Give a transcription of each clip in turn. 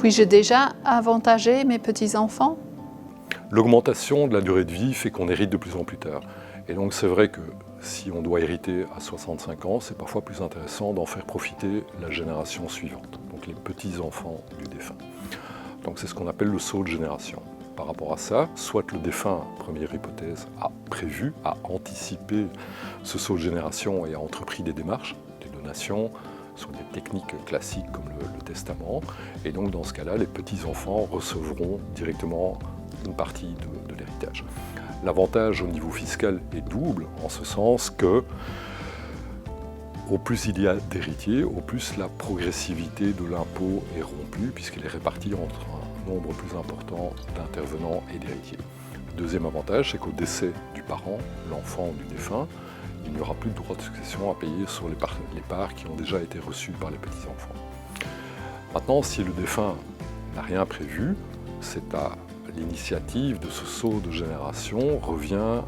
Puis-je déjà avantager mes petits-enfants? L'augmentation de la durée de vie fait qu'on hérite de plus en plus tard. Et donc c'est vrai que si on doit hériter à 65 ans, c'est parfois plus intéressant d'en faire profiter la génération suivante, donc les petits-enfants du défunt. Donc c'est ce qu'on appelle le saut de génération. Par rapport à ça, soit le défunt, première hypothèse, a prévu, a anticipé ce saut de génération et a entrepris des démarches, des donations, soit des techniques classiques comme le testament. Et donc dans ce cas-là, les petits-enfants recevront directement une partie de l'héritage. L'avantage au niveau fiscal est double, en ce sens que au plus il y a d'héritiers, au plus la progressivité de l'impôt est rompue, puisqu'elle est répartie entre un nombre plus important d'intervenants et d'héritiers. Le deuxième avantage, c'est qu'au décès du parent, l'enfant du défunt, il n'y aura plus de droit de succession à payer sur les parts qui ont déjà été reçues par les petits-enfants. Maintenant, si le défunt n'a rien prévu, c'est à l'initiative de ce saut de génération revient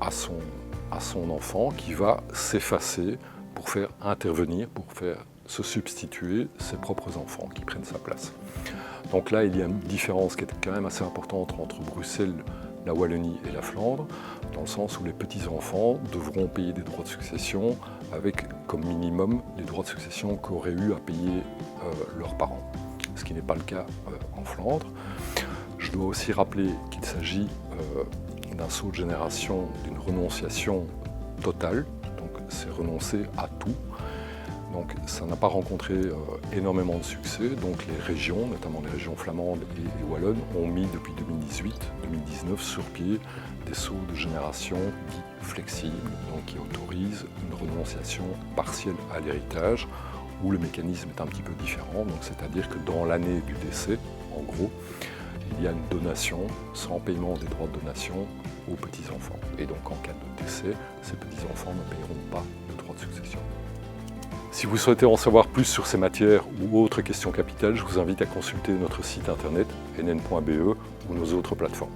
à son enfant qui va s'effacer pour faire intervenir, pour faire se substituer ses propres enfants qui prennent sa place. Donc là, il y a une différence qui est quand même assez importante entre Bruxelles, la Wallonie et la Flandre, dans le sens où les petits-enfants devront payer des droits de succession avec comme minimum les droits de succession qu'auraient eu à payer leurs parents, ce qui n'est pas le cas en Flandre. Je dois aussi rappeler qu'il s'agit d'un saut de génération, d'une renonciation totale, donc c'est renoncer à tout. Donc ça n'a pas rencontré énormément de succès, donc les régions, notamment les régions flamandes et wallonnes, ont mis depuis 2018-2019 sur pied des sauts de génération dits flexibles, donc qui autorisent une renonciation partielle à l'héritage, où le mécanisme est un petit peu différent, donc c'est-à-dire que dans l'année du décès, en gros, il y a une donation sans paiement des droits de donation aux petits-enfants. Et donc en cas de décès, ces petits-enfants ne paieront pas de droits de succession. Si vous souhaitez en savoir plus sur ces matières ou autres questions capitales, je vous invite à consulter notre site internet nn.be ou nos autres plateformes.